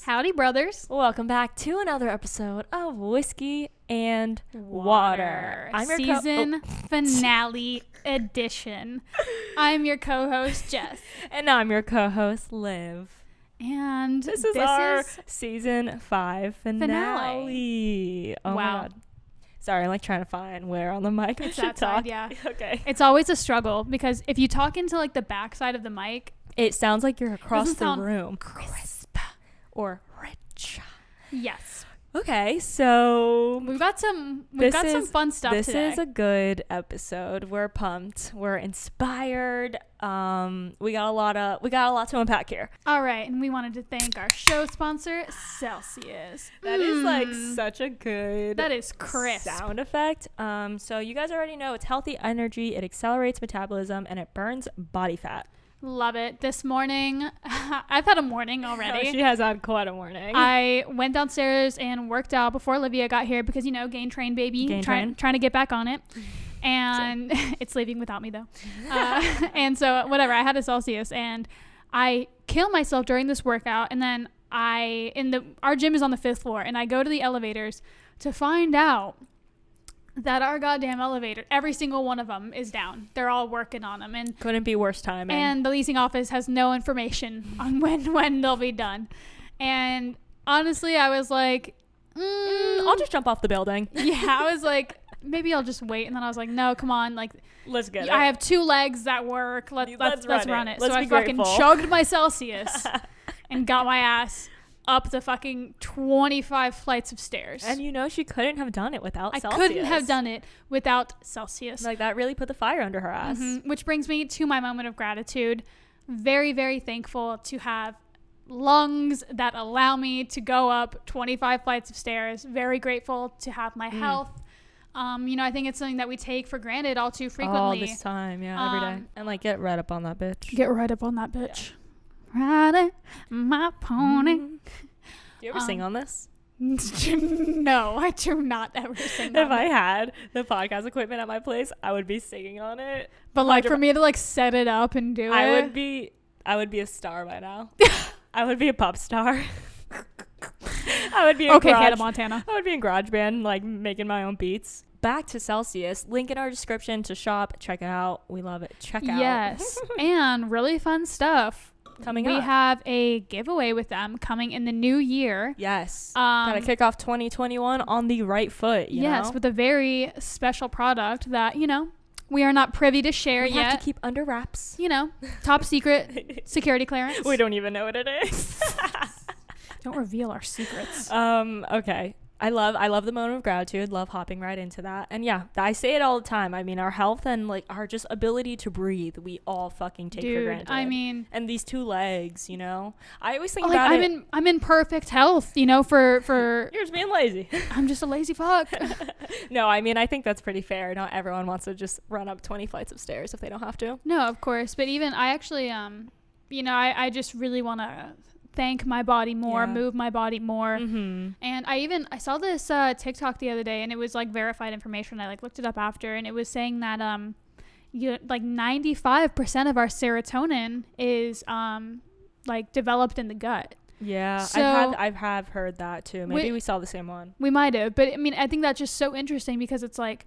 Howdy, brothers. Welcome back to another episode of Whiskey and Water. I'm your season finale edition. I'm your co-host, Jess. And I'm your co-host, Liv. And this is our season 5 finale. Oh wow. My God. Sorry, I'm like trying to find where on the mic I should talk. Side, yeah. Okay. It's always a struggle because if you talk into like the backside of the mic, it sounds like you're across the room. Crisp or rich. Yes. Okay, so we've got some fun stuff today. This is a good episode. We're pumped. We're inspired. We got a lot to unpack here. All right, and we wanted to thank our show sponsor, Celsius. That is like such a good. That is crisp sound effect. So you guys already know it's healthy energy. It accelerates metabolism and it burns body fat. Love it. This morning, I've had a morning already. Oh, she has had quite a morning. I went downstairs and worked out before Olivia got here because, you know, gain train, baby. Trying to get back on it. And it's leaving without me, though. And so, whatever, I had a Celsius. And I kill myself during this workout. And then our gym is on the 5th floor. And I go to the elevators to find out that our goddamn elevator, every single one of them is down. They're all working on them, and couldn't be worse timing. And the leasing office has no information on when they'll be done. And honestly, I was like, I'll just jump off the building. Yeah, I was like, maybe I'll just wait. And then I was like, no, come on, like, let's get it. I have 2 legs that work. Let's run it. So I fucking chugged my Celsius and got my ass up the fucking 25 flights of stairs. And you know she couldn't have done it without Celsius. I couldn't have done it without Celsius. Like, that really put the fire under her ass. Mm-hmm. Which brings me to my moment of gratitude. Very, very thankful to have lungs that allow me to go up 25 flights of stairs. Very grateful to have my health. You know, I think it's something that we take for granted all too frequently. All this time, yeah, every day. And like, get right up on that bitch. Get right up on that bitch. Yeah. Riding my pony. Do you ever sing on this? No, I do not ever sing If I had the podcast equipment at my place, I would be singing on it. But like, for me to like set it up and do I would be a star by now. I would be a pop star. I would be Hannah Montana. I would be in GarageBand, like, making my own beats. Back to Celsius. Link in our description to shop. Check it out. We love it. Check out. Yes. And really fun stuff coming up. We have a giveaway with them coming in the new year. Yes. Gotta kick off 2021 on the right foot. You know? With a very special product that, you know, we are not privy to share yet. We have to keep under wraps. You know, top secret security clearance. We don't even know what it is. Don't reveal our secrets. Okay. I love the moment of gratitude, love hopping right into that. And yeah, I say it all the time. I mean, our health and like our just ability to breathe, we all fucking take for granted. I mean, and these 2 legs, you know, I always think like, about it. I'm in perfect health, you know, for You're just being lazy. I'm just a lazy fuck. No, I mean, I think that's pretty fair. Not everyone wants to just run up 20 flights of stairs if they don't have to. No, of course. But even I actually, you know, I just really want to thank my body more, move my body more. Mm-hmm. And I saw this TikTok the other day, and it was like verified information. I like looked it up after, and it was saying that like 95% of our serotonin is like developed in the gut. Yeah, so I've heard that too. Maybe we saw the same one. We might have, but I mean, I think that's just so interesting because it's like,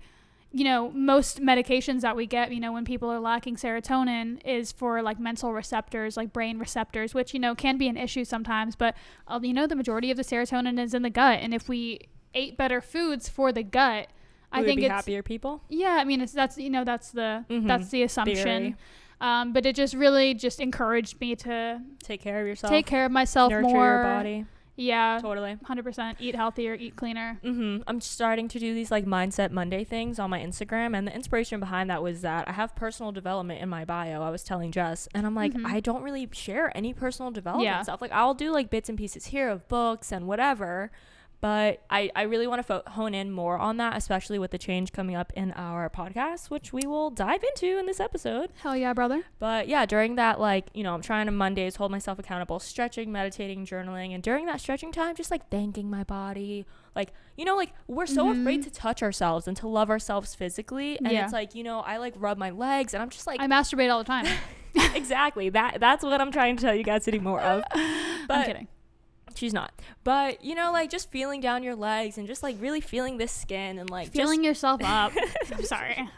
you know, most medications that we get, you know, when people are lacking serotonin is for like mental receptors, like brain receptors, which, you know, can be an issue sometimes. But, you know, the majority of the serotonin is in the gut. And if we ate better foods for the gut, I think it's happier people. Yeah. I mean, that's the assumption. But it just really just encouraged me to take care of yourself, take care of myself, nurture more. Your body. Yeah, totally. 100%. Eat healthier, eat cleaner. I'm starting to do these like Mindset Monday things on my Instagram, and the inspiration behind that was that I have personal development in my bio. I was telling Jess, and I'm like, I don't really share any personal development stuff. Like, I'll do like bits and pieces here of books and whatever, but I really want to hone in more on that, especially with the change coming up in our podcast, which we will dive into in this episode. Hell yeah, brother. But yeah, during that, like, you know, I'm trying to Mondays hold myself accountable, stretching, meditating, journaling, and during that stretching time, just like thanking my body. Like, you know, like, we're so afraid to touch ourselves and to love ourselves physically, and it's like, you know, I like rub my legs and I'm just like, I masturbate all the time. Exactly. That's what I'm trying to tell you guys to do more of. But I'm kidding. she's not. But, you know, like, just feeling down your legs and just, like, really feeling this skin and, like, feeling yourself up. I'm sorry.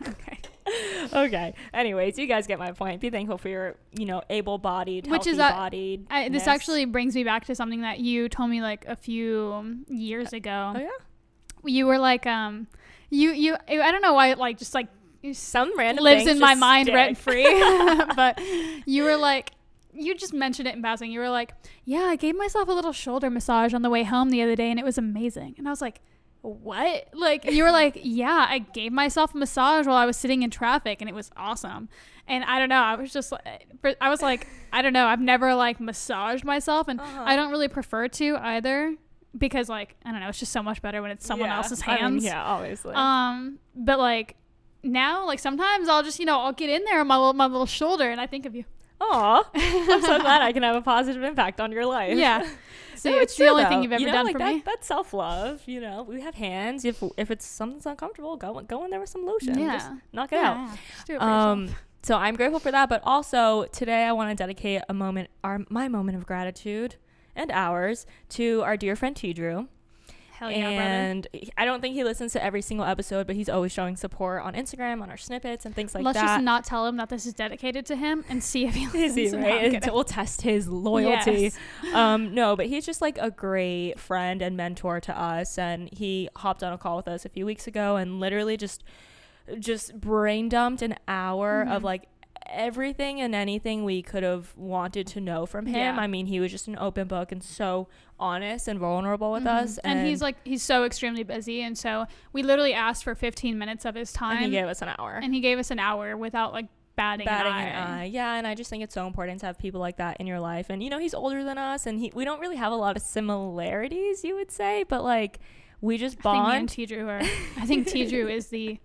Okay. Anyways, you guys get my point. Be thankful for your, you know, able-bodied, healthy-bodied. This actually brings me back to something that you told me, like, a few years ago. Oh, yeah? You were, like, I don't know why, like, just, like, some random lives in my mind rent-free. But you were, like, you just mentioned it in passing. You were like, yeah, I gave myself a little shoulder massage on the way home the other day, and it was amazing. And I was like, what? Like, you were like, yeah, I gave myself a massage while I was sitting in traffic, and it was awesome. And I don't know, I was like, I don't know, I've never, like, massaged myself, and I don't really prefer to either, because, like, I don't know, it's just so much better when it's someone else's hands. I mean, yeah, obviously. But, like, now, like, sometimes I'll just, you know, I'll get in there on my little shoulder, and I think of you. Aw, I'm so glad I can have a positive impact on your life. Yeah. So it's the only thing you've ever done for me. That's self-love. You know, we have hands. If it's something's uncomfortable, go in there with some lotion. Yeah. Just knock it out. Yeah. Just do it for yourself. So I'm grateful for that. But also today I want to dedicate my moment of gratitude and ours to our dear friend T. Drew. Hell yeah, and brother. I don't think he listens to every single episode, but he's always showing support on Instagram, on our snippets and things like that. Let's just not tell him that this is dedicated to him and see if he listens. Right? We'll test his loyalty. Yes. No, but he's just like a great friend and mentor to us. And he hopped on a call with us a few weeks ago and literally just brain dumped an hour of like everything and anything we could have wanted to know from him. Yeah. I mean, he was just an open book and so honest and vulnerable with us. And he's so extremely busy. And so we literally asked for 15 minutes of his time. And he gave us an hour. And he gave us an hour without like batting an eye. Yeah, and I just think it's so important to have people like that in your life. And, you know, he's older than us and we don't really have a lot of similarities, you would say. But, like, we just bond. I think T. Drew is the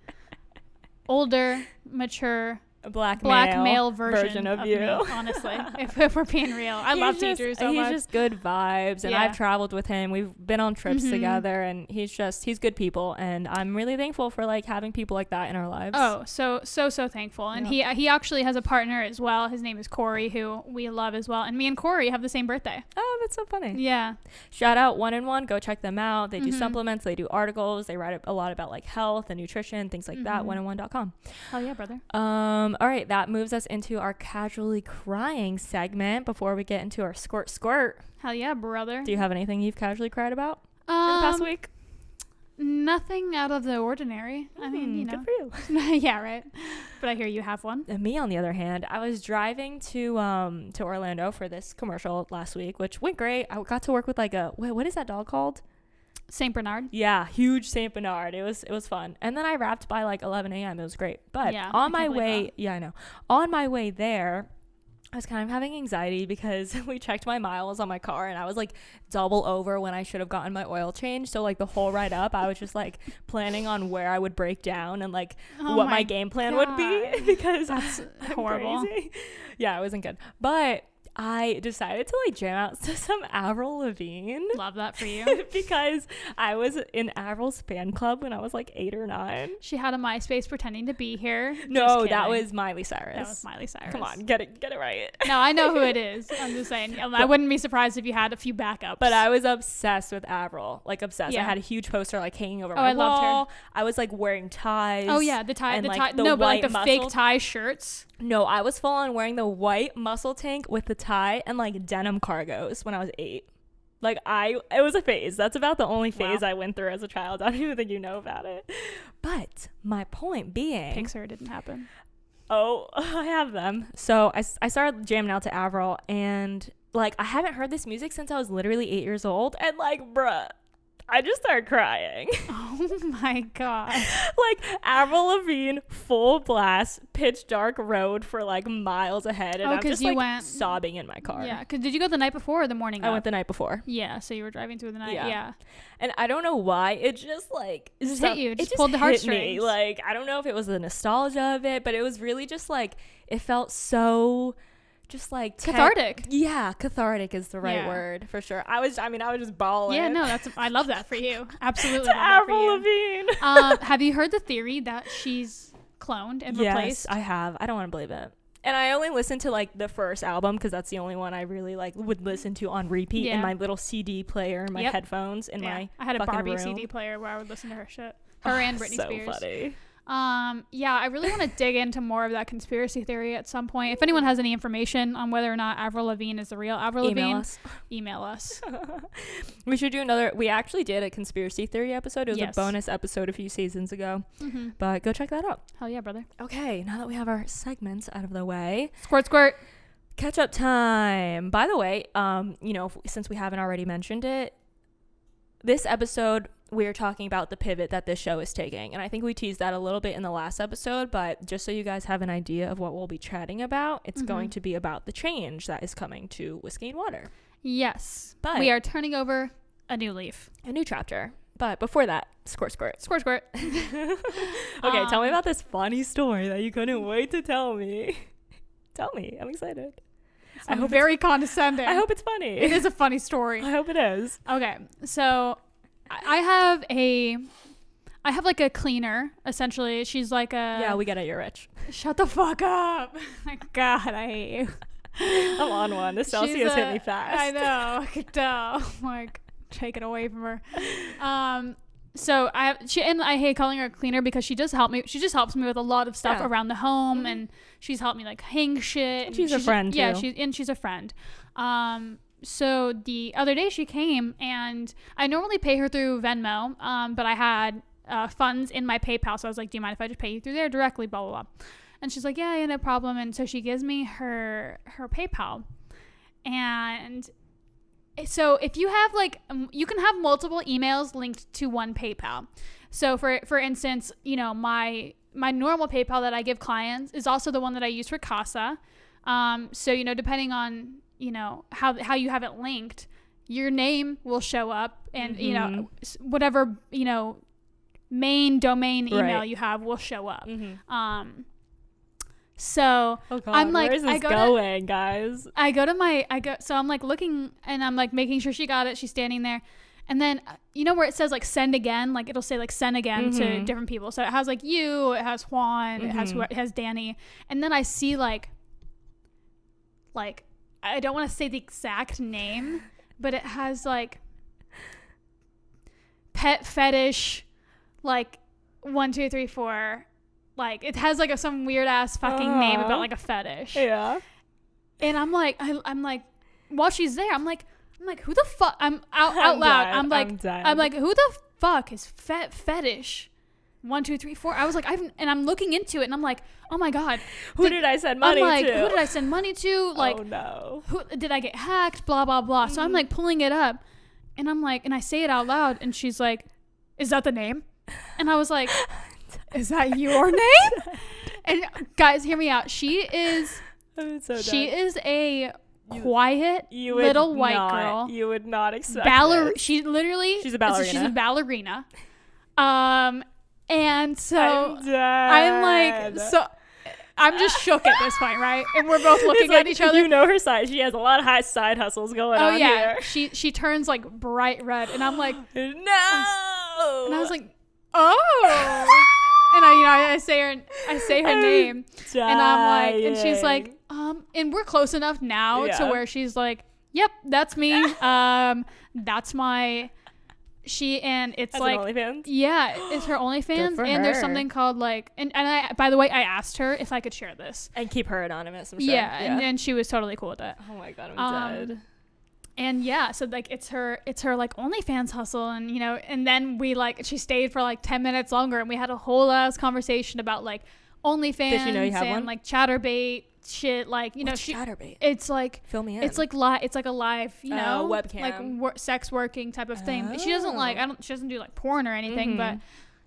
older, mature black male version of you, honestly. if we're being real, I love T. Drew so much. He's just good vibes, and I've traveled with him. We've been on trips together, and he's good people, and I'm really thankful for like having people like that in our lives. Oh, so thankful. And he actually has a partner as well. His name is Corey, who we love as well, and me and Corey have the same birthday. Oh, that's so funny. Yeah. Shout out 1-in-1. Go check them out. They do supplements. They do articles. They write a lot about like health and nutrition, things like that. 1in1.com. Oh yeah, brother. All right, that moves us into our casually crying segment before we get into our squirt. Hell yeah, brother. Do you have anything you've casually cried about in the past week? Nothing out of the ordinary. I mean, you know. Good for you. Yeah, right. But I hear you have one. And me, on the other hand, I was driving to Orlando for this commercial last week, which went great. I got to work with like what is that dog called? Saint Bernard. Yeah, huge Saint Bernard. It was fun. And then I wrapped by like 11 a.m. It was great. But on my way, I know. On my way there, I was kind of having anxiety because we checked my miles on my car and I was like double over when I should have gotten my oil changed. So like the whole ride up, I was just like planning on where I would break down and like what my game plan would be because that's horrible. Crazy. Yeah, it wasn't good. But I decided to like jam out to some Avril Lavigne. Love that for you. Because I was in Avril's fan club when I was like 8 or 9. She had a MySpace pretending to be here. No, that was Miley Cyrus. That was Miley Cyrus. Come on, get it right. No, I know who it is. I'm just saying. I wouldn't be surprised if you had a few backups. But I was obsessed with Avril. Like obsessed. Yeah. I had a huge poster like hanging over my wall. I loved her. I was like wearing ties. Oh yeah, the tie. No, but like the fake tie shirts. No, I was full on wearing the white muscle tank with the tie and like denim cargos when I was 8. Like it was a phase. That's about the only phase I went through as a child. I don't even think you know about it. But my point being, Pixar didn't happen. Oh, I have them. So I started jamming out to Avril, and like I haven't heard this music since I was literally 8 years old, and like bruh, I just started crying. Oh my god. Like Avril Lavigne, full blast, pitch dark road for like miles ahead, and I'm just like sobbing in my car. Yeah, because did you go the night before or the morning? I went the night before. Yeah, so you were driving through the night. Yeah. And I don't know why it just like it just hit you. It just pulled the heartstrings. Like I don't know if it was the nostalgia of it, but it was really just like it felt so. Just like cathartic. Yeah, cathartic is the right word for sure. I was just bawling. Yeah, no, I love that for you. Absolutely. To Avril Lavigne. Have you heard the theory that she's cloned and replaced? Yes, I have. I don't want to believe it. And I only listened to like the first album because that's the only one I really like would listen to on repeat in my little CD player, my headphones, in my I had a Barbie room. CD player where I would listen to her shit. Her and Britney Spears. So funny. Yeah, I really want to dig into more of that conspiracy theory at some point. If anyone has any information on whether or not Avril Lavigne is the real Avril Lavigne, email us. We should do another. We actually did a conspiracy theory episode. It was a bonus episode a few seasons ago. But go check that out. Hell yeah, brother. Okay, now that we have our segments out of the way. Squirt, squirt. Catch up time. By the way, since we haven't already mentioned it, this episode we're talking about the pivot that this show is taking, and I think we teased that a little bit in the last episode, but just so you guys have an idea of what we'll be chatting about, it's going to be about the change that is coming to Whiskey and Water. Yes, but we are turning over a new leaf, a new chapter. But before that, squirt, squirt. Squirt, squirt. Okay, tell me about this funny story that you couldn't wait to tell me. Tell me, I'm excited. I hope very condescending. I hope it's funny. It is a funny story. I hope it is. Okay, so I have like a cleaner, essentially. She's like a... Yeah, we get it. You're rich. Shut the fuck up. My God, I hate you. I'm on one. The Celsius hit me fast. I know. I could tell. Like, take it away from her. So I hate calling her a cleaner because she does help me. She just helps me with a lot of stuff around the home, and she's helped me like hang shit. And she's a friend too. Yeah, she's a friend. So the other day she came, and I normally pay her through Venmo, but I had funds in my PayPal, so I was like, do you mind if I just pay you through there directly, blah, blah, blah. And she's like, yeah, no problem. And so she gives me her PayPal. And so if you have like, you can have multiple emails linked to one PayPal. So for instance, my normal PayPal that I give clients is also the one that I use for Casa. So, depending on, how you have it linked, your name will show up, and, whatever, main domain email you have will show up. So oh God, I'm like, where is this going, guys? So I'm like looking, and I'm like making sure she got it. She's standing there. And then, where it says like send again, like it'll say like send again to different people. So it has like you, it has Juan, it has Danny. And then I see like, I don't want to say the exact name, but it has like pet fetish, like 1, 2, 3, 4. Like it has like some weird ass fucking name about like a fetish. Yeah. And I'm like, while she's there, I'm like, who the fuck? I'm out loud. I'm like, who the fuck is fetish? 1, 2, 3, 4. I was like, I'm looking into it, and I'm like, oh my God, who did I send money to? Who did I send money to? Like, oh no, who did I get hacked? Blah blah blah. So I'm like pulling it up, and I'm like, and I say it out loud, and she's like, is that the name? And I was like, is that your name? And guys, hear me out. She is a quiet little white girl. You would not expect this. She's a ballerina. She's a ballerina. And so I'm just shook at this point, right? And we're both looking at each other. You know her side. She has a lot of high side hustles going on here. She turns like bright red, and I'm like, no. And I was like, oh. And I say her name, and I'm like, and she's like, and we're close enough now to where she's like, yep, that's me. That's my. And it's like, OnlyFans? Yeah, it's her OnlyFans, and there's something called like, and I, by the way, I asked her if I could share this and keep her anonymous. I'm sure. Yeah, and she was totally cool with it. Oh my God, I'm dead. And yeah, so like it's her like OnlyFans hustle, and and then she stayed for like 10 minutes longer, and we had a whole ass conversation about like OnlyFans. Did she know you have one? Like Chatterbait shit, like What's Chatterbait? It's like fill me in. It's like it's like a live, webcam, like sex working type of thing. She doesn't she doesn't do like porn or anything, but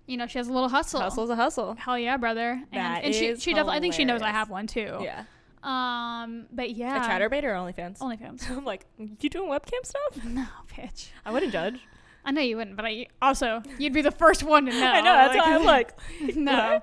she has a little hustle. Hustle's a hustle. Hell yeah, brother. And she definitely, I think she knows I have one too. Yeah. But yeah. A Chatterbait or OnlyFans? OnlyFans. I'm like, you doing webcam stuff? No, bitch. I wouldn't judge. I know you wouldn't, but you'd be the first one to know. I know, that's why I'm like, no.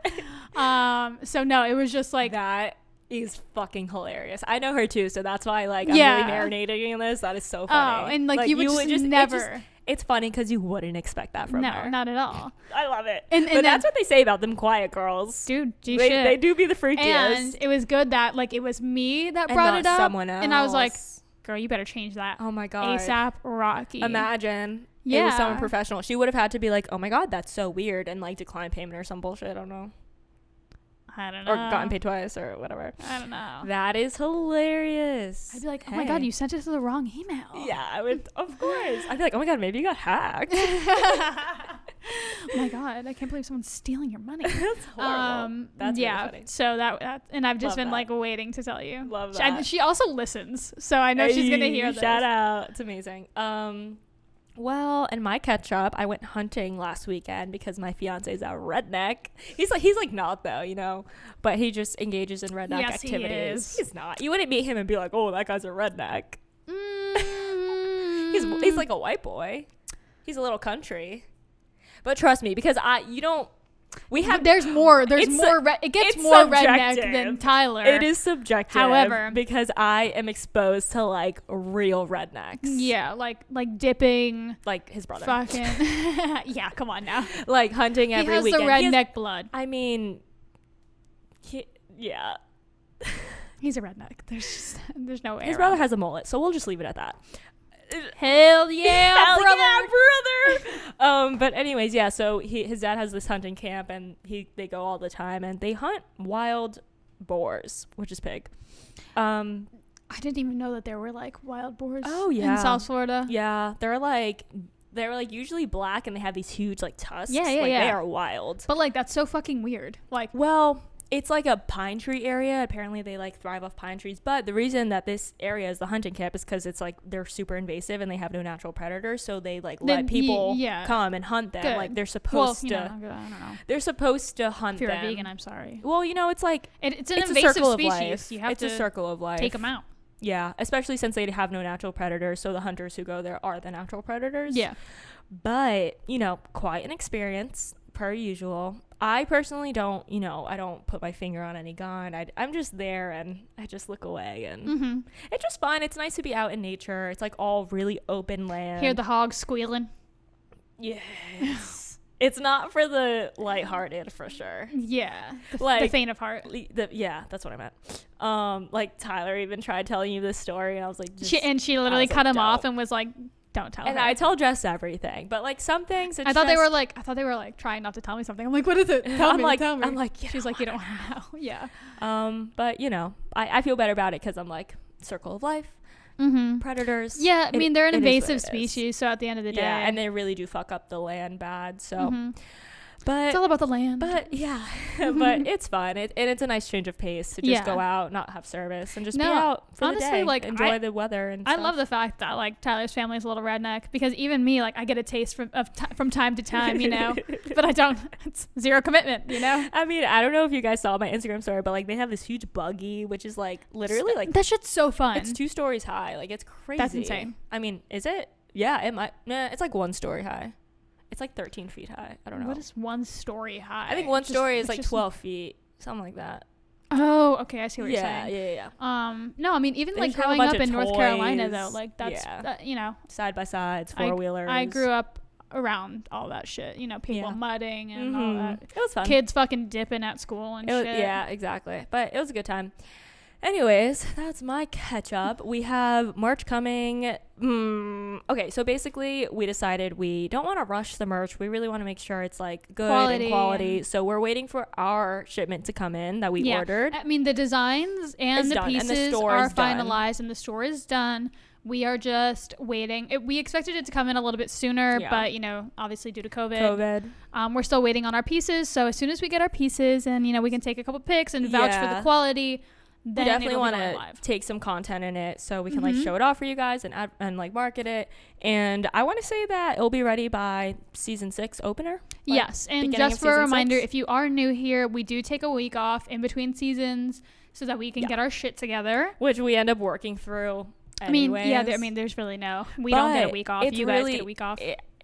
So no, it was just like that is fucking hilarious. I know her too, so that's why I'm really marinating in this. That is so funny. Oh, and like you would just never. It's funny because you wouldn't expect that from her. No, not at all. I love it. But that's what they say about them quiet girls. Dude, they do be the freakiest. And it was good that like it was me that brought it up. Someone else. And I was like, girl, you better change that. Oh my God. ASAP Rocky. Imagine. Yeah. It was someone professional. She would have had to be like, oh my God, that's so weird, and like decline payment or some bullshit. I don't know. Or gotten paid twice or whatever. I don't know. That is hilarious. I'd be like, oh my God, you sent it to the wrong email. Yeah, I would, of course. I'd be like, oh my God, maybe you got hacked. Oh my God, I can't believe someone's stealing your money. That's horrible. That's really funny. So that and I've just been like waiting to tell you. Love that. She also listens, so I know she's gonna hear this. Shout out. It's amazing. Well, in my catch up, I went hunting last weekend because my fiance's a redneck. He's like not though, you know, but he just engages in redneck activities. He is. He's not. You wouldn't meet him and be like, oh, that guy's a redneck. He's like a white boy. He's a little country. But trust me, because there's more it gets more redneck than Tyler. It is subjective. However, because I am exposed to like real rednecks. Yeah, like dipping, like his brother. Fucking yeah, come on now. Like hunting every weekend. He has the redneck blood. I mean, yeah. He's a redneck. There's no way. His brother has a mullet, so we'll just leave it at that. Hell yeah, brother. Yeah, brother. But anyways, yeah, so his dad has this hunting camp, and they go all the time, and they hunt wild boars, which is pig. I didn't even know that there were like wild boars. Oh yeah, in South Florida. Yeah, they're like usually black, and they have these huge like tusks. Yeah. They are wild. But like that's so fucking weird. Like, well, it's like a pine tree area. Apparently they like thrive off pine trees. But the reason that this area is the hunting camp is because it's like they're super invasive and they have no natural predators. So they like let people come and hunt them. Good. Like they're supposed to. I don't know. They're supposed to hunt them. If you're a vegan, I'm sorry. Well, you know, it's like it's an invasive species. You have it's a circle of life. Take them out. Yeah, especially since they have no natural predators. So the hunters who go there are the natural predators. Yeah. But, you know, quite an experience per usual. I personally don't, I don't put my finger on any gun. I'm just there and I just look away, and it's just fun. It's nice to be out in nature. It's like all really open land. Hear the hogs squealing. Yes. It's not for the lighthearted, for sure. Yeah. The faint of heart. Yeah, that's what I meant. Like Tyler even tried telling you this story, and I was like, she literally cut him off and was like, don't tell her. And I tell Jess everything, but like some things I thought they were like trying not to tell me something. I'm like, what is it? Tell me. I'm like, she's like, you don't want to know. Yeah. But I feel better about it because I'm like, circle of life, predators. Yeah, I mean they're an invasive species, so at the end of the day, and they really do fuck up the land bad. So. But it's all about the land. But yeah, but it's fun. And it's a nice change of pace to just go out, not have service, and just be out for the day. Like, enjoy the weather and stuff. I love the fact that like Tyler's family is a little redneck, because even me, like, I get a taste from time to time, but I don't. It's zero commitment, I mean, I don't know if you guys saw my Instagram story, but like they have this huge buggy, which is like literally like that shit's so fun. It's 2 stories high. Like, it's crazy. That's insane. I mean, is it? Yeah, it might. Nah, it's like 1 story high. It's like 13 feet high. I don't know. What is 1 story high? I think 1 story is like 12 feet, something like that. Oh, okay. I see what you're saying. Yeah. No, I mean, even like growing up in North Carolina, though, like that's side by sides, 4-wheelers. I grew up around all that shit. People mudding and all that. It was fun. Kids fucking dipping at school and shit. Yeah, exactly. But it was a good time. Anyways, that's my catch up. We have March coming. Okay, so basically we decided we don't want to rush the merch. We really want to make sure it's like good and quality. So we're waiting for our shipment to come in that we ordered. I mean, the designs and the pieces are finalized and the store is done. We are just waiting. We expected it to come in a little bit sooner, but obviously due to COVID, we're still waiting on our pieces. So as soon as we get our pieces and we can take a couple pics and vouch for the quality, then we definitely want to take some content in it so we can like show it off for you guys and like market it. And I want to say that it'll be ready by season 6 opener. Yes, and just for a reminder, if you are new here, we do take a week off in between seasons so that we can get our shit together, which we end up working through. Anyways. I mean, there's really we don't get a week off. You guys get a week off.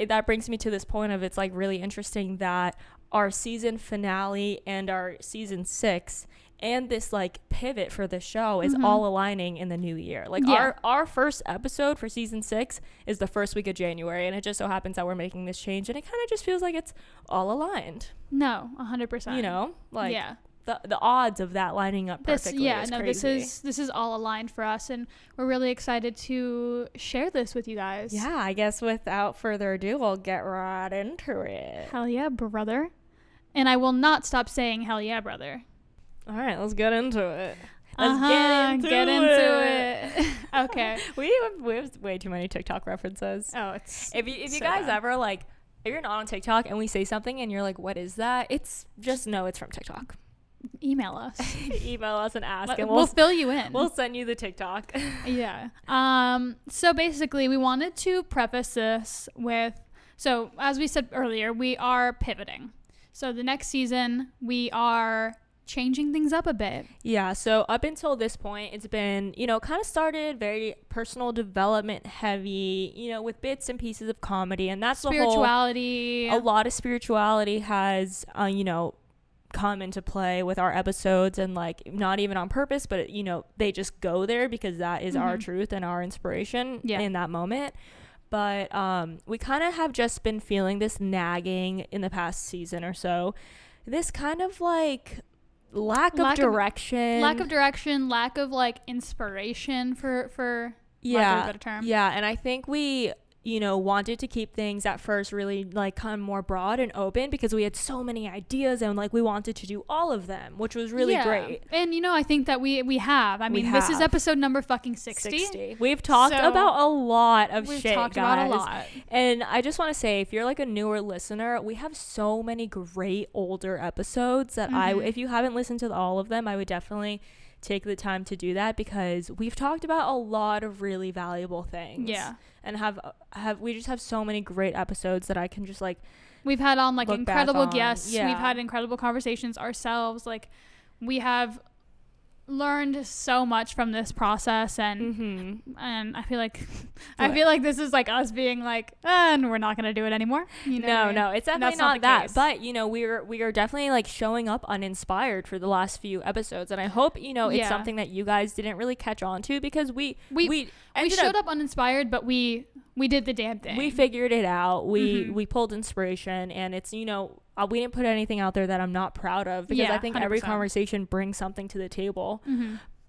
That brings me to this point of it's like really interesting that our season finale and our season 6 and this like pivot for the show is all aligning in the new year. Like our first episode for season 6 is the first week of January, and it just so happens that we're making this change, and it kind of just feels like it's all aligned. No, 100%. You know, like the odds of that lining up perfectly is crazy. This is all aligned for us, and we're really excited to share this with you guys. Yeah, I guess without further ado, we'll get right into it. Hell yeah, brother. And I will not stop saying hell yeah, brother. All right, let's get into it. Let's get into it. Okay. We have way too many TikTok references. Oh, it's if you guys ever like, if you're not on TikTok and we say something and you're like, what is that? It's just no, it's from TikTok. Email us. Email us and ask, and we'll fill you in. We'll send you the TikTok. Yeah. So basically, we wanted to preface this with, so as we said earlier, we are pivoting. So the next season, we are changing things up a bit. Yeah, so up until this point, it's been, you know, kind of started very personal development heavy, you know, with bits and pieces of comedy, and that's spirituality. A lot of spirituality has, you know, come into play with our episodes, and like not even on purpose, but you know, they just go there because that is our truth and our inspiration in that moment. But we kind of have just been feeling this nagging in the past season or so, this kind of like lack of direction, lack of like inspiration for lack of a better term. And I think we, you know, wanted to keep things at first really like kind of more broad and open because we had so many ideas, and like we wanted to do all of them, which was really great. And you know, I think that we have. I mean, this is episode number fucking 60. We've talked about a lot of shit, guys. We've talked about a lot. And I just want to say, if you're like a newer listener, we have so many great older episodes that if you haven't listened to all of them, I would definitely take the time to do that, because we've talked about a lot of really valuable things. Yeah. And we just have so many great episodes that I can just like, we've had on like incredible guests. Yeah. We've had incredible conversations ourselves. Like, we have learned so much from this process, and I feel like this is like us being like, and we're not gonna do it anymore. You know no, it's definitely not that case. But you know, we are definitely like showing up uninspired for the last few episodes, and I hope, you know, it's something that you guys didn't really catch on to, because we showed up uninspired, but we did the damn thing. We figured it out. We pulled inspiration, and it's, you know, we didn't put anything out there that I'm not proud of, because I think 100%. Every conversation brings something to the table.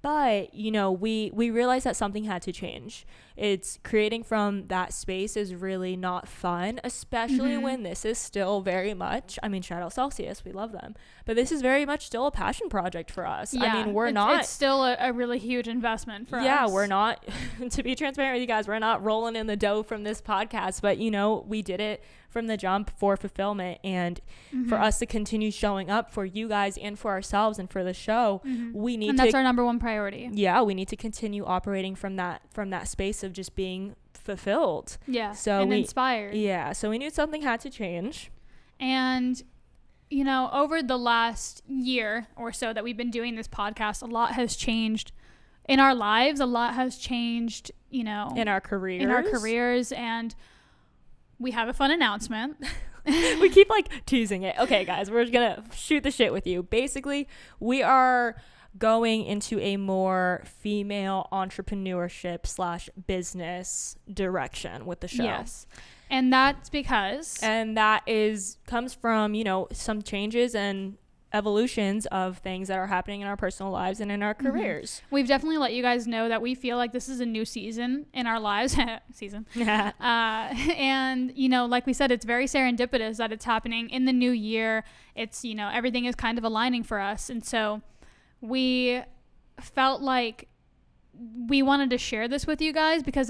But, you know, we realized that something had to change. It's creating from that space is really not fun, especially when this is still very much, I mean, shout out Celsius, we love them, but this is very much still a passion project for us. Yeah, I mean, it's still a really huge investment for us. Yeah, we're not, to be transparent with you guys, we're not rolling in the dough from this podcast, but, you know, we did it from the jump for fulfillment, and for us to continue showing up for you guys and for ourselves and for the show, we need to, and that's our number one priority. Yeah, we need to continue operating from that space of just being fulfilled. Yeah, so inspired. Yeah, so we knew something had to change. And you know, over the last year or so that we've been doing this podcast, a lot has changed in our lives. A lot has changed, you know, in our careers, and we have a fun announcement. We keep like teasing it. Okay, guys, we're gonna shoot the shit with you. Basically, we are going into a more female entrepreneurship / business direction with the show. Yes. And that's because, and that comes from, you know, some changes and evolutions of things that are happening in our personal lives and in our careers. We've definitely let you guys know that we feel like this is a new season in our lives. And, you know, like we said, it's very serendipitous that it's happening in the new year. It's, you know, everything is kind of aligning for us. And so we felt like we wanted to share this with you guys, because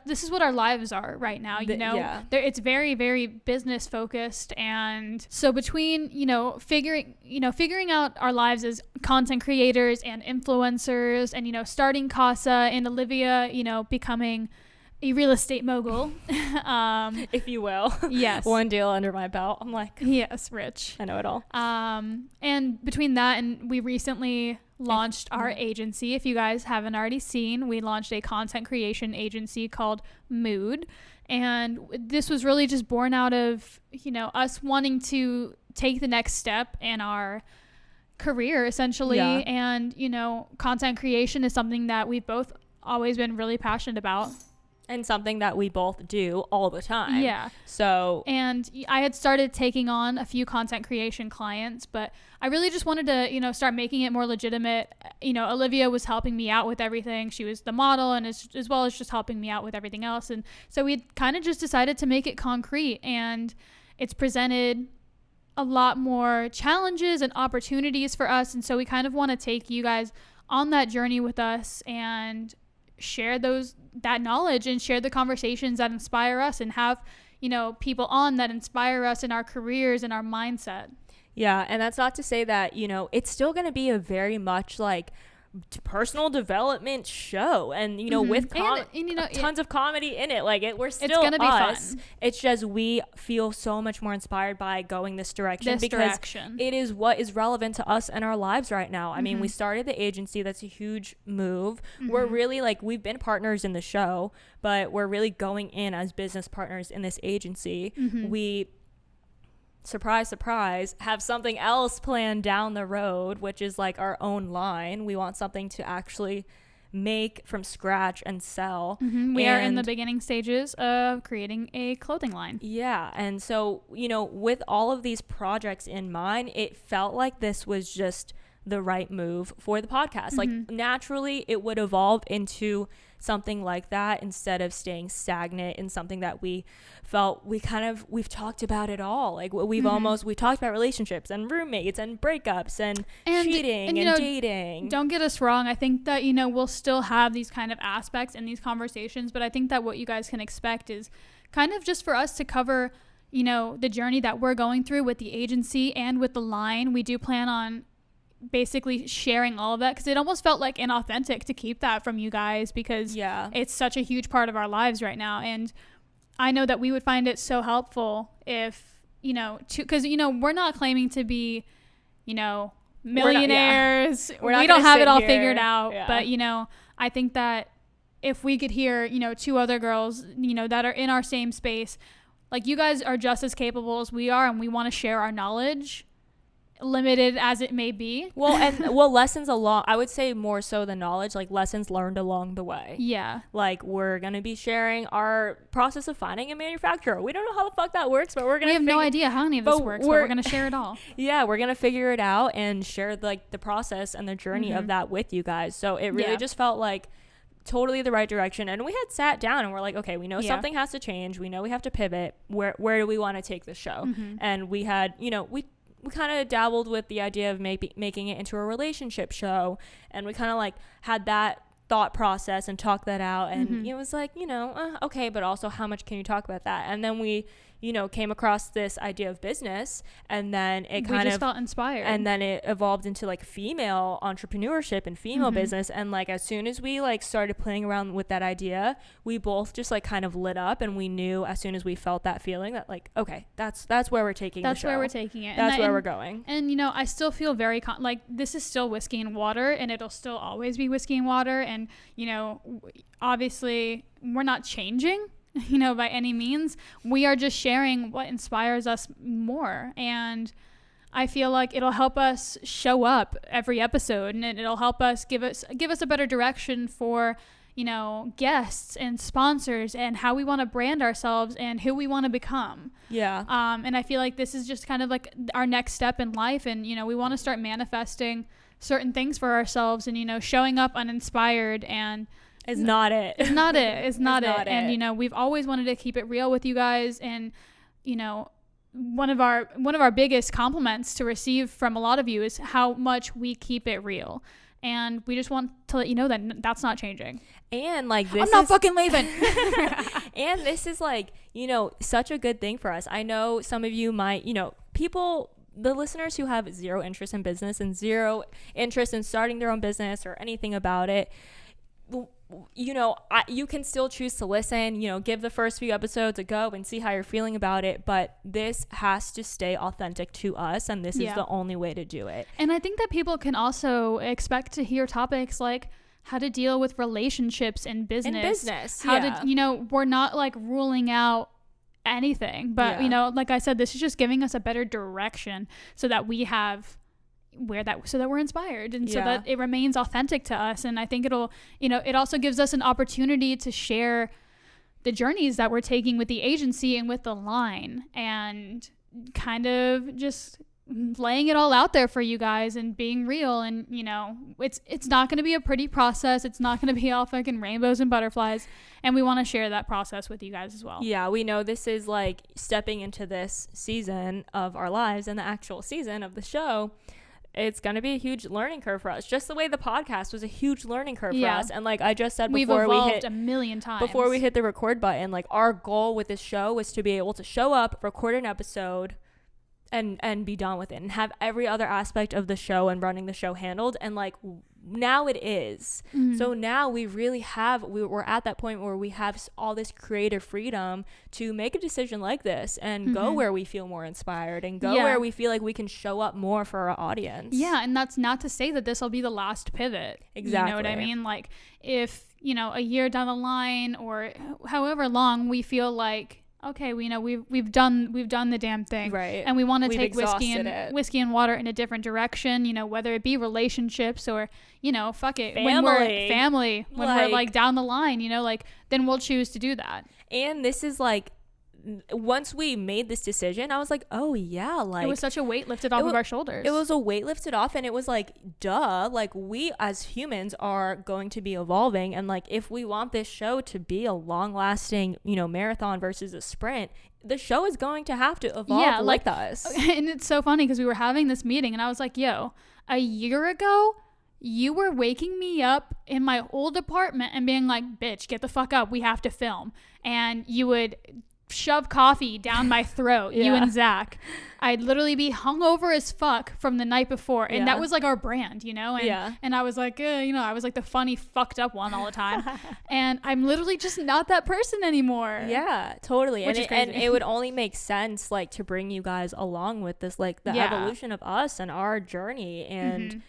this is what our lives are right now, you know. It's very, very business focused, and so between, you know, figuring out our lives as content creators and influencers, and, you know, starting Casa, and Olivia, you know, becoming a real estate mogul, if you will. Yes. One deal under my belt. I'm like, yes, rich. I know it all. And between that, and we recently launched our agency. If you guys haven't already seen, we launched a content creation agency called Mood. And this was really just born out of, you know, us wanting to take the next step in our career essentially. And, you know, content creation is something that we've both always been really passionate about. And something that we both do all the time. Yeah. So. And I had started taking on a few content creation clients, but I really just wanted to, you know, start making it more legitimate. You know, Olivia was helping me out with everything. She was the model and as well as just helping me out with everything else. And so we kind of just decided to make it concrete, and it's presented a lot more challenges and opportunities for us. And so we kind of want to take you guys on that journey with us and share that knowledge and share the conversations that inspire us, and have, you know, people on that inspire us in our careers and our mindset. Yeah. And that's not to say that, you know, it's still going to be a very much like personal development show, and you know, with you know, tons of comedy in it. Like we're still, it's gonna be us. Fun. It's just we feel so much more inspired by going this direction because it is what is relevant to us and our lives right now. I mean, we started the agency. That's a huge move. We're really like, we've been partners in the show, but we're really going in as business partners in this agency. We, surprise, surprise, have something else planned down the road, which is like our own line. We want something to actually make from scratch and sell. We are in the beginning stages of creating a clothing line. Yeah. And so, you know, with all of these projects in mind, it felt like this was just the right move for the podcast. Like naturally it would evolve into something like that instead of staying stagnant in something that we felt we've talked about it all. Like we've talked about relationships and roommates and breakups and cheating and dating. Don't get us wrong. I think that, you know, we'll still have these kind of aspects in these conversations, but I think that what you guys can expect is kind of just for us to cover, you know, the journey that we're going through with the agency and with the line. We do plan on basically sharing all of that, because it almost felt like inauthentic to keep that from you guys, because it's such a huge part of our lives right now. And I know that we would find it so helpful if, you know, because, you know, we're not claiming to be, you know, millionaires. We don't have it all figured out. But, you know, I think that if we could hear, you know, two other girls, you know, that are in our same space, like you guys are just as capable as we are, and we want to share our knowledge, limited as it may be. Lessons along, I would say more so than knowledge, like lessons learned along the way. Yeah. Like we're going to be sharing our process of finding a manufacturer. We don't know how the fuck that works, but we have no idea how any of this works, but we're going to share it all. Yeah, we're going to figure it out and share like the process and the journey of that with you guys. So it really just felt like totally the right direction. And we had sat down and we're like, okay, we know something has to change. We know we have to pivot. Where do we want to take this show? And we had, you know, we kind of dabbled with the idea of making it into a relationship show, and we kind of like had that thought process and talked that out, and it was like, you know, okay, but also how much can you talk about that? And then we, you know, came across this idea of business, and then we just felt inspired, and then it evolved into like female entrepreneurship and female business. And like as soon as we like started playing around with that idea, we both just like kind of lit up, and we knew as soon as we felt that feeling that like, okay, that's where we're taking the show. That's where we're taking it. That's where we're going. And you know, I still feel very like this is still whiskey and water, and it'll still always be whiskey and water. And you know, obviously we're not changing, you know, by any means. We are just sharing what inspires us more, and I feel like it'll help us show up every episode, and it'll help us give us a better direction for, you know, guests and sponsors, and how we want to brand ourselves and who we want to become. And I feel like this is just kind of like our next step in life, and you know, we want to start manifesting certain things for ourselves, and you know, showing up uninspired and It's not it. It's not it. And you know, we've always wanted to keep it real with you guys, and you know, one of our biggest compliments to receive from a lot of you is how much we keep it real, and we just want to let you know that that's not changing. And like this, I'm not fucking leaving. And this is like, you know, such a good thing for us. I know some of you might, you know, the listeners who have zero interest in business and zero interest in starting their own business or anything about it, you know, you can still choose to listen, you know, give the first few episodes a go and see how you're feeling about it. But this has to stay authentic to us, and this is the only way to do it. And I think that people can also expect to hear topics like how to deal with relationships in business. How to, you know, we're not like ruling out anything, but you know, like I said, this is just giving us a better direction so that we have wear that so that we're inspired and so that it remains authentic to us. And I think it'll, you know, it also gives us an opportunity to share the journeys that we're taking with the agency and with the line, and kind of just laying it all out there for you guys and being real. And, you know, it's not going to be a pretty process. It's not going to be all fucking rainbows and butterflies. And we want to share that process with you guys as well. Yeah, we know this is like stepping into this season of our lives and the actual season of the show. It's going to be a huge learning curve for us. Just the way the podcast was a huge learning curve for us. And like I just said before, we've evolved a million times. Before we hit the record button, like our goal with this show was to be able to show up, record an episode, and be done with it, and have every other aspect of the show and running the show handled. And like now it is. So now we really have, we're at that point where we have all this creative freedom to make a decision like this and go where we feel more inspired and go where we feel like we can show up more for our audience. Yeah, and that's not to say that this will be the last pivot. Exactly. You know what I mean? Like if, you know, a year down the line or however long we feel like, okay, we know we've done the damn thing, right? And we want to take whiskey and water in a different direction, you know, whether it be relationships or, you know, fuck it, when we're like down the line, you know, like then we'll choose to do that. And this is like, once we made this decision, I was like, oh yeah, like it was such a weight lifted off of our shoulders. It was a weight lifted off, and it was like, duh, like we as humans are going to be evolving, and like if we want this show to be a long lasting, you know, marathon versus a sprint, the show is going to have to evolve like us. And it's so funny because we were having this meeting and I was like, yo, a year ago you were waking me up in my old apartment and being like, bitch, get the fuck up, we have to film. And you would shove coffee down my throat, you and Zach. I'd literally be hungover as fuck from the night before, and that was like our brand, you know. And I was like, you know, I was like the funny fucked up one all the time. And I'm literally just not that person anymore. Yeah, totally. And it would only make sense like to bring you guys along with this, like the evolution of us and our journey. And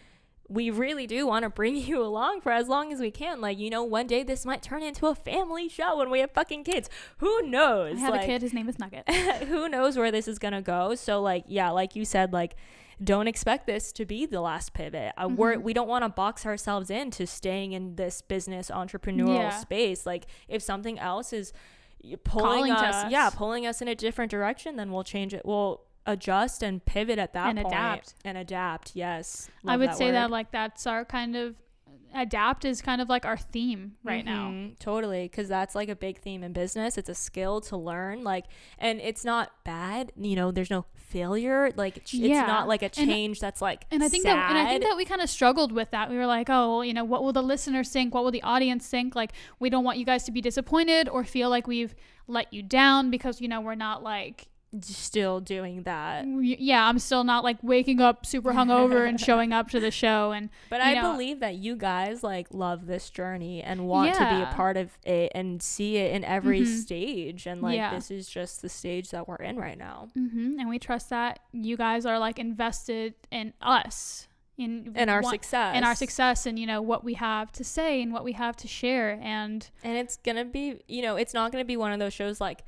we really do want to bring you along for as long as we can. Like, you know, one day this might turn into a family show when we have fucking kids. Who knows? I have a kid. His name is Nugget. Who knows where this is going to go? So, like, yeah, like you said, like, don't expect this to be the last pivot. We don't want to box ourselves into staying in this business entrepreneurial space. Like, if something else is pulling us in a different direction, then we'll change it. We'll adjust and pivot at that point. Adapt. Yes. I would say that like that's our kind of adapt is kind of like our theme right now. Totally. Because that's like a big theme in business. It's a skill to learn, like, and it's not bad, you know, there's no failure, like it's not like a change that's like I think that we kind of struggled with that. We were like, oh well, you know, what will the listeners think, what will the audience think? Like we don't want you guys to be disappointed or feel like we've let you down because, you know, we're not like still doing that. Yeah, I'm still not like waking up super hungover and showing up to the show. But I believe that you guys like love this journey and want to be a part of it and see it in every stage. And like this is just the stage that we're in right now. And we trust that you guys are like invested in us. In our success and, you know, what we have to say and what we have to share. And it's gonna be, you know, it's not gonna be one of those shows like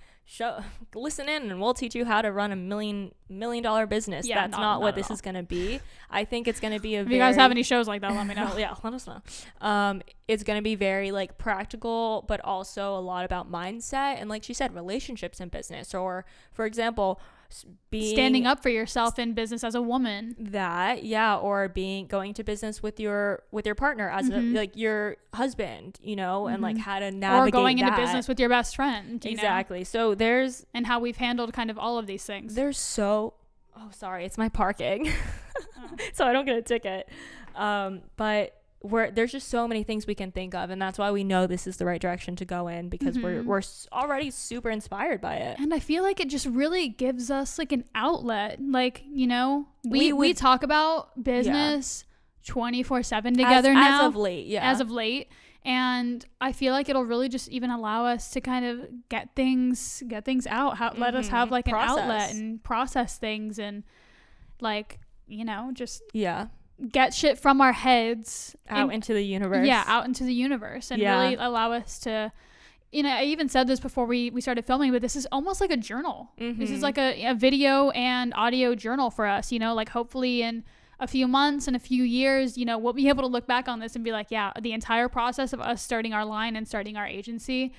listen in and we'll teach you how to run a $1 million business. That's not what this is gonna be. I think it's gonna be if you guys have any shows like that, let me know. Yeah, let us know. It's gonna be very like practical, but also a lot about mindset and, like she said, relationships in business, or for example, standing up for yourself in business as a woman, or going to business with your partner as like your husband, you know, and like how to navigate, or going into business with your best friend, exactly know? So and how we've handled kind of all of these things. Sorry, it's my parking. So I don't get a ticket, but there's just so many things we can think of, and that's why we know this is the right direction to go in, because we're already super inspired by it. And I feel like it just really gives us like an outlet. Like, you know, we talk about business 24/7 together now as of late. And I feel like it'll really just even allow us to kind of get things out, let us have like an outlet and process things, and like, you know, just get shit from our heads out into the universe. Out into the universe, and really allow us to, you know, I even said this before we started filming, but this is almost like a journal. This is like a video and audio journal for us, you know, like hopefully in a few months and a few years, you know, we'll be able to look back on this and be like, yeah, the entire process of us starting our line and starting our agency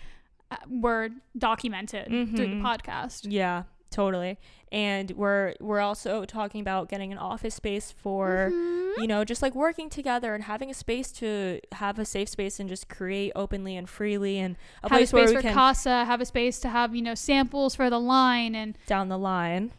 were documented through the podcast. Yeah, totally. And we're also talking about getting an office space for, you know, just like working together and having a space to have a safe space and just create openly and freely, and a place where we can CASA, have a space to have, you know, samples for the line and down the line.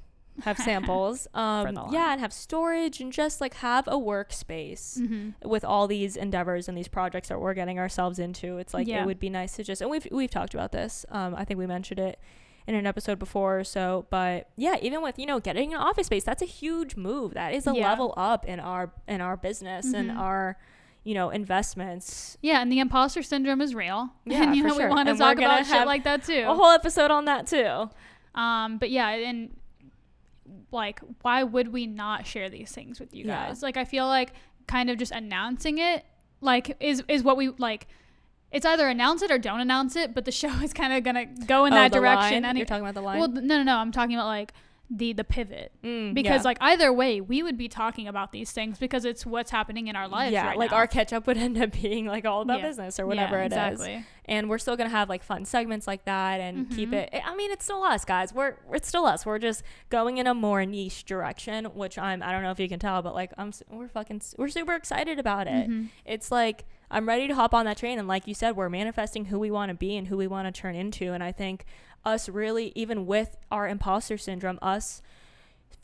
Have samples, and have storage, and just like have a workspace with all these endeavors and these projects that we're getting ourselves into. It's like it would be nice to just, and we've talked about this. I think we mentioned it in an episode before or so, but yeah, even with, you know, getting an office space, that's a huge move. That is a level up in our business and our, you know, investments. Yeah, and the imposter syndrome is real. Yeah, and you know, we want to talk about shit like that too. A whole episode on that too. But yeah, and like, why would we not share these things with you guys? Like, I feel like kind of just announcing it, like, is what we like. It's either announce it or don't announce it, but the show is kind of gonna go in that direction. You're talking about the line? Well, no. I'm talking about like the pivot, because like either way we would be talking about these things because it's what's happening in our lives right like now. Our catch up would end up being like all about business or whatever it is, and we're still gonna have like fun segments like that and keep it. I mean, it's still us, guys. It's still us. We're just going in a more niche direction, which I don't know if you can tell, but like we're super excited about it. It's like I'm ready to hop on that train, and like you said, we're manifesting who we want to be and who we want to turn into. And I think us really, even with our imposter syndrome, us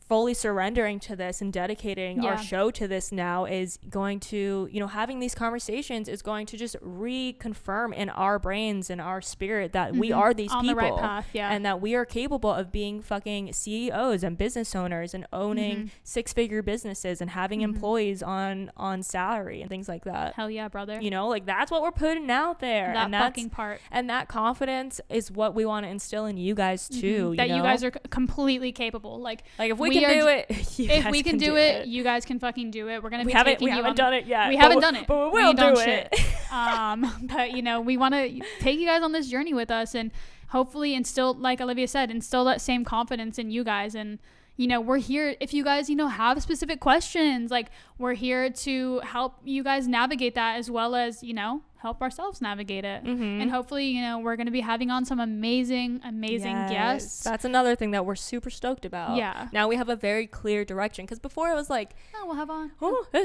fully surrendering to this and dedicating our show to this now is going to, you know, having these conversations is going to just reconfirm in our brains and our spirit that we are these on people the right path, and that we are capable of being fucking CEOs and business owners and owning six-figure businesses and having employees on salary and things like that. Hell yeah, brother. You know, like that's what we're putting out there. That fucking part. And that confidence is what we want to instill in you guys too. That you guys are completely capable. Like if we can do it, if we can do it, you guys can fucking do it. We're gonna be we haven't done it yet. We haven't done it, but we will do it. But you know, we want to take you guys on this journey with us, and hopefully instill, like Olivia said, instill that same confidence in you guys. And you know, we're here if you guys, you know, have specific questions. Like, we're here to help you guys navigate that, as well as, you know, help ourselves navigate it. And hopefully, you know, we're going to be having on some amazing guests. That's another thing that we're super stoked about. Yeah. Now we have a very clear direction, because before it was like, we'll have on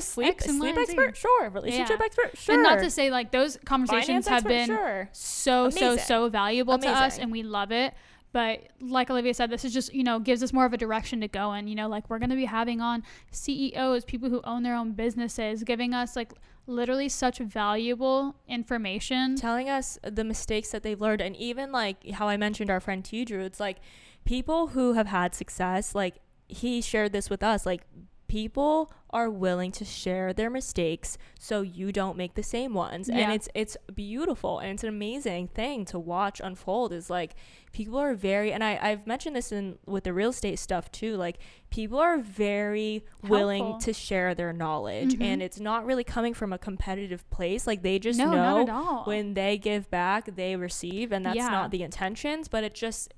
sleep expert, sure, relationship expert, sure. And not to say like those conversations have been so valuable to us, and we love it. But like Olivia said, this is just, you know, gives us more of a direction to go in. You know, like, we're going to be having on CEOs, people who own their own businesses, giving us like literally such valuable information, telling us the mistakes that they've learned. And even like how I mentioned our friend T Drew, it's like people who have had success, like he shared this with us, like people are willing to share their mistakes so you don't make the same ones. And it's beautiful, and it's an amazing thing to watch unfold. Is like people are very, and I've mentioned this with the real estate stuff too, like people are very willing to share their knowledge, and it's not really coming from a competitive place. Like they just know when they give back, they receive, and that's not the intentions, but it just,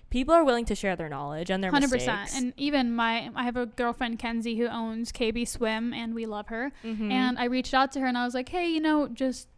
people are willing to share their knowledge and their 100%. Mistakes. And even I have a girlfriend, Kenzie, who owns KB Swim, and we love her. And I reached out to her and I was like, hey, you know, just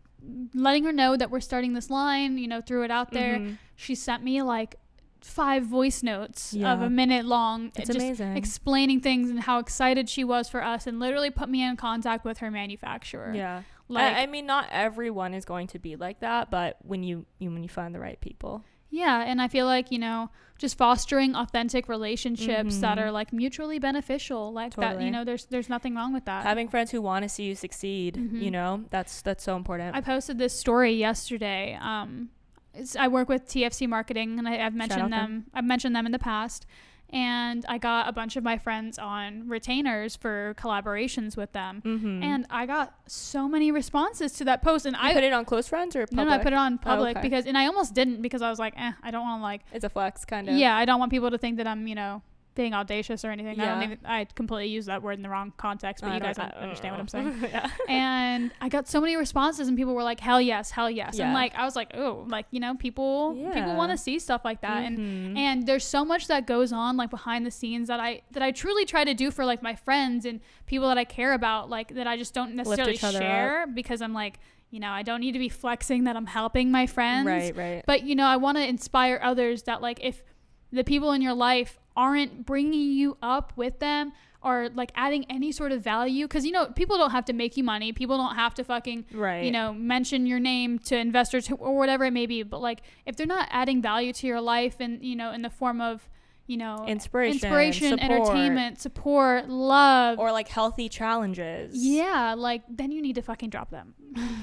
letting her know that we're starting this line, you know, threw it out there. She sent me like 5 voice notes of a minute long. It's just amazing. Explaining things and how excited she was for us, and literally put me in contact with her manufacturer. Yeah. Like, I mean, not everyone is going to be like that, but when you find the right people. Yeah, and I feel like, you know, just fostering authentic relationships that are like mutually beneficial, like that, you know, there's nothing wrong with that. Having friends who want to see you succeed, you know, that's so important. I posted this story yesterday. I work with TFC Marketing, and I've mentioned them. I've mentioned them in the past. And I got a bunch of my friends on retainers for collaborations with them. And I got so many responses to that post. And I put it on close friends or public? No, I put it on public and I almost didn't, because I was like, I don't want to like. It's a flex kind of. Yeah, I don't want people to think that I'm, you know, being audacious or anything. I completely use that word in the wrong context, but you guys understand what I'm saying. Yeah. And I got so many responses and people were like, hell yes. Yeah. And like, I was like, oh, like, you know, people want to see stuff like that. And there's so much that goes on like behind the scenes that I truly try to do for like my friends and people that I care about, like that I just don't necessarily share because I'm like, you know, I don't need to be flexing that I'm helping my friends. Right. But, you know, I want to inspire others that like if the people in your life aren't bringing you up with them or like adding any sort of value, because, you know, people don't have to make you money. People don't have to fucking, you know, mention your name to investors or whatever it may be. But like if they're not adding value to your life and, you know, in the form of, you know, inspiration, entertainment, support, love, or like healthy challenges. Yeah, like then you need to fucking drop them.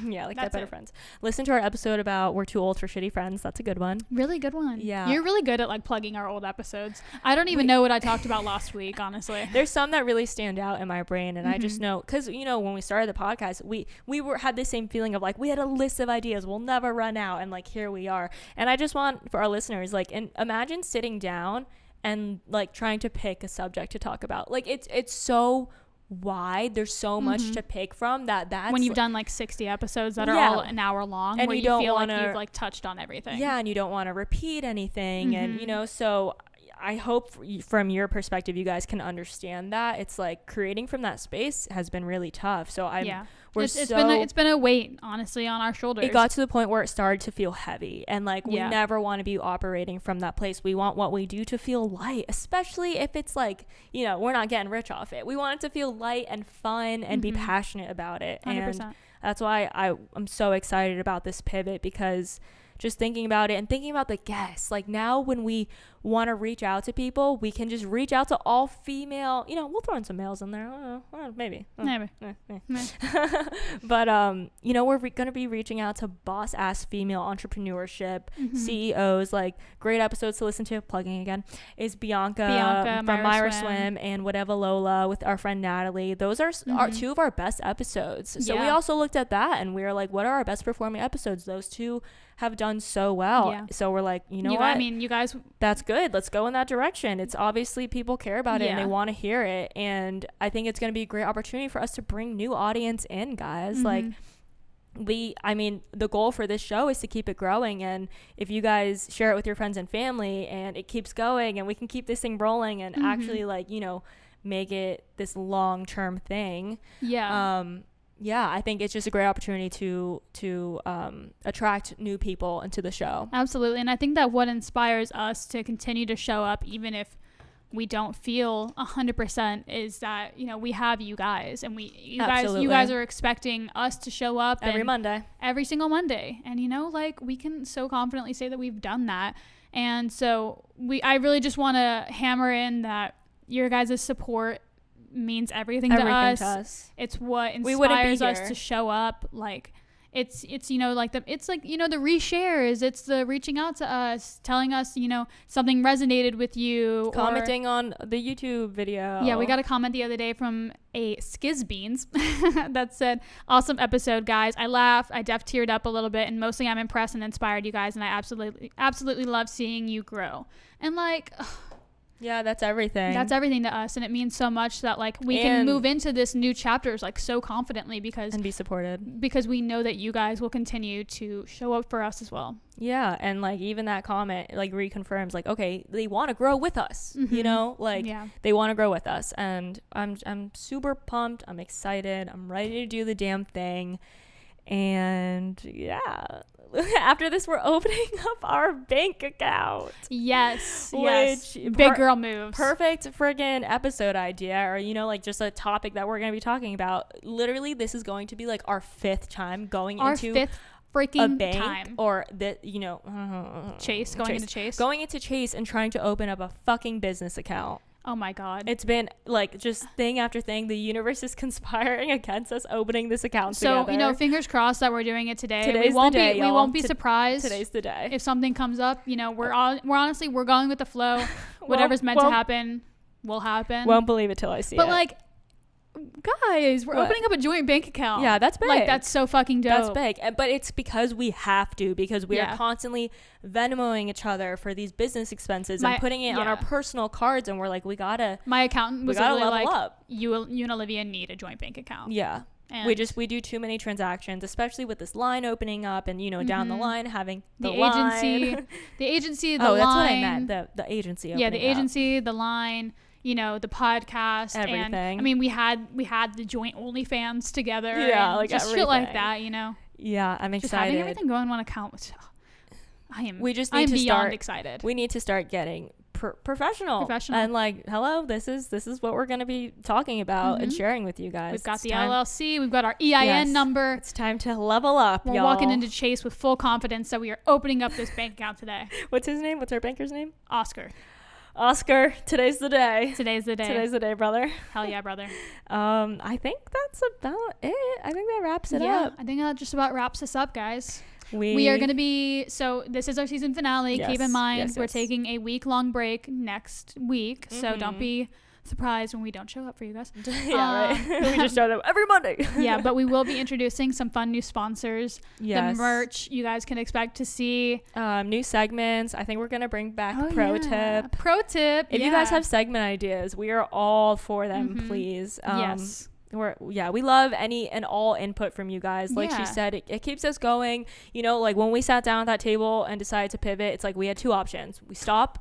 Yeah, like Get Better Friends. Listen to our episode about We're Too Old for Shitty Friends. That's a good one. Really good one. Yeah. You're really good at like plugging our old episodes. I don't even know what I talked about last week, honestly. There's some that really stand out in my brain, and I just know because, you know, when we started the podcast, we had the same feeling of like we had a list of ideas, we'll never run out, and like here we are. And I just want for our listeners, like, and imagine sitting down and like trying to pick a subject to talk about. Like it's so wide, there's so much to pick from that's when you've done like 60 episodes that are all an hour long and where you don't feel like you've like touched on everything. Yeah, and you don't want to repeat anything. And you know, so I hope from your perspective you guys can understand that it's like creating from that space has been really tough. So it's been a weight, honestly, on our shoulders. It got to the point where it started to feel heavy, and like we never want to be operating from that place. We want what we do to feel light, especially if it's like, you know, we're not getting rich off it. We want it to feel light and fun and be passionate about it. 100%. And that's why I'm so excited about this pivot, because just thinking about it and thinking about the guests, like now when we want to reach out to people, we can just reach out to all female, you know, we'll throw in some males in there, maybe. But you know, we're going to be reaching out to boss ass female entrepreneurship CEOs. Like great episodes to listen to, plugging again, is Bianca from Myra Swim and Whatever Lola with our friend Natalie. Those are two of our best episodes. So we also looked at that and we were like, what are our best performing episodes? Those two have done so well. So we're like, you know what? I mean, you guys, that's good. Let's go in that direction. It's obviously people care about it and they want to hear it. And I think it's going to be a great opportunity for us to bring new audience in, guys. Like I mean, the goal for this show is to keep it growing. And if you guys share it with your friends and family and it keeps going and we can keep this thing rolling and actually like, you know, make it this long-term thing. Yeah, I think it's just a great opportunity to attract new people into the show. Absolutely. And I think that what inspires us to continue to show up, even if we don't feel 100%, is that, you know, we have you guys, and you guys are expecting us to show up every single Monday. And, you know, like we can so confidently say that we've done that. And so I really just want to hammer in that your guys' support means everything to us. It's what inspires us to show up. Like it's you know, like it's like, you know, the reshares, it's the reaching out to us, telling us, you know, something resonated with you, commenting on the YouTube video. Yeah, we got a comment the other day from a Skizbeans that said, awesome episode, guys. I laughed, I teared up a little bit, and mostly I'm impressed and inspired, you guys, and I absolutely love seeing you grow. And like, yeah, that's everything. That's everything to us, and it means so much that like we can move into this new chapters like so confidently and be supported, because we know that you guys will continue to show up for us as well. Yeah, and like even that comment like reconfirms like, okay, they want to grow with us, you know, like they want to grow with us, and I'm super pumped. I'm excited. I'm ready to do the damn thing, and yeah. After this, we're opening up our bank account. Yes. Big girl moves. Perfect friggin' episode idea, or, you know, like just a topic that we're going to be talking about. Literally, this is going to be like our fifth time going into a bank time. Or the, you know, going into Chase and trying to open up a fucking business account. Oh my God. It's been like just thing after thing. The universe is conspiring against us opening this account together. So, you know, fingers crossed that we're doing it today. We won't be surprised. Today's the day. If something comes up, you know, we're honestly going with the flow. Whatever's meant to happen will happen. Won't believe it till I see it. But like, guys, we're opening up a joint bank account. Yeah, that's big. Like, that's so fucking dope. That's big. But it's because we have to, because we are constantly Venmoing each other for these business expenses and putting it on our personal cards, and we're like, my accountant was level like, up. You and Olivia need a joint bank account. Yeah. And we do too many transactions, especially with this line opening up, and down the line having the agency, the line. That's what I meant. The agency. Yeah, the agency, the line. The podcast, everything. And I mean, we had the joint OnlyFans together. Yeah, like just everything. shit like that. Yeah, I'm excited. Just having everything going on one account. I'm beyond excited. We need to start getting professional and like, hello, this is what we're going to be talking about and sharing with you guys. We've got the LLC, we've got our EIN number. It's time to level up. We're walking into Chase with full confidence that we are opening up this bank account today. What's his name? What's our banker's name? Oscar, today's the day. Today's the day, brother. Hell yeah, brother. I think that's about it. I think that wraps it up. I think that just about wraps us up, guys. We are going to be, so this is our season finale. Keep in mind, we're taking a week-long break next week, so don't be surprised when we don't show up for you guys. Right. We just show them every Monday. Yeah, but we will be introducing some fun new sponsors. The merch you guys can expect to see. New segments. I think we're going to bring back Pro Tip. If you guys have segment ideas, we are all for them, please. Yes. We love any and all input from you guys. Like she said, it keeps us going. Like when we sat down at that table and decided to pivot, it's like we had two options: we stop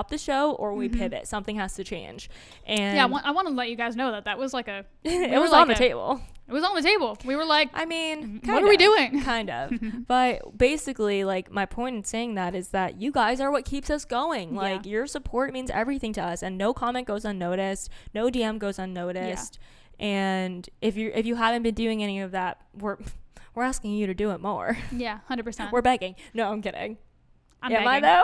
the show, or we pivot. Something has to change. And I want to let you guys know that was like a it was on the table. It was on the table. We were like, I mean, what are we doing? Kind of. But basically, like, my point in saying that is that you guys are what keeps us going. Like, your support means everything to us, and no comment goes unnoticed, no DM goes unnoticed. And if you haven't been doing any of that, we're asking you to do it more. Yeah, 100%. We're begging. No, I'm kidding. Am I though?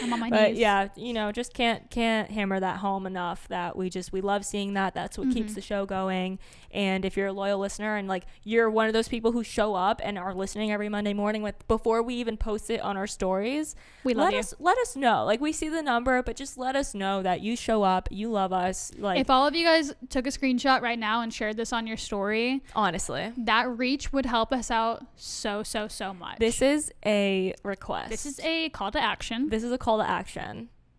I'm on my knees. But yeah, just can't hammer that home enough that we love seeing that. That's what keeps the show going. And if you're a loyal listener and like you're one of those people who show up and are listening every Monday morning before we even post it on our stories, let us know. Like, we see the number, but just let us know that you show up, you love us. Like, if all of you guys took a screenshot right now and shared this on your story, honestly, that reach would help us out so much. This is a request. This is a call to action.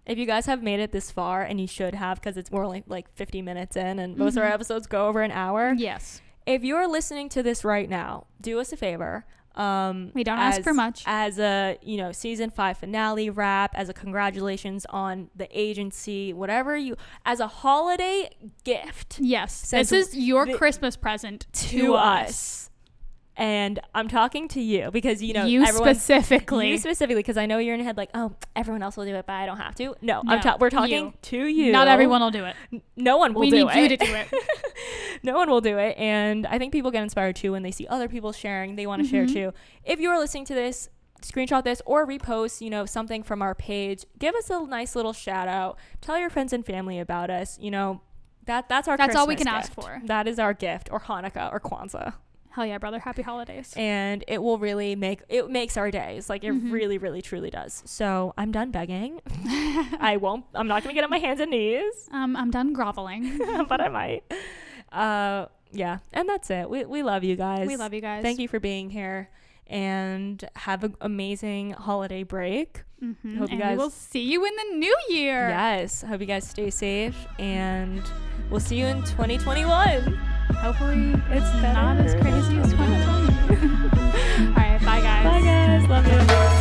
If you guys have made it this far, and you should have, because we're only like 50 minutes in, and most of our episodes go over an hour. Yes. If you're listening to this right now, do us a favor. We don't ask for much. As a season 5 finale wrap, as a congratulations on the agency, whatever as a holiday gift. Yes. This is your Christmas present to us. And I'm talking to you because you specifically, because I know you're in your head like, oh, everyone else will do it, but I don't have to. No, we're talking to you. Not everyone will do it. No one will do it. We need you to do it. No one will do it. And I think people get inspired too when they see other people sharing. They want to share too. If you're listening to this, screenshot this or repost, something from our page. Give us a nice little shout out. Tell your friends and family about us. That's our Christmas all we can gift. ask for. That is our gift, or Hanukkah or Kwanzaa. Hell yeah, brother. Happy holidays. And it will really makes our days. Like, it really, really, truly does. So I'm done begging. I'm not going to get on my hands and knees. I'm done groveling. But I might. Yeah. And that's it. We love you guys. We love you guys. Thank you for being here. And have an amazing holiday break. Hope you guys. We will see you in the new year. Yes. Hope you guys stay safe. And we'll see you in 2021. Hopefully it's not as crazy as 2020. All right, bye guys. Bye guys. Love you.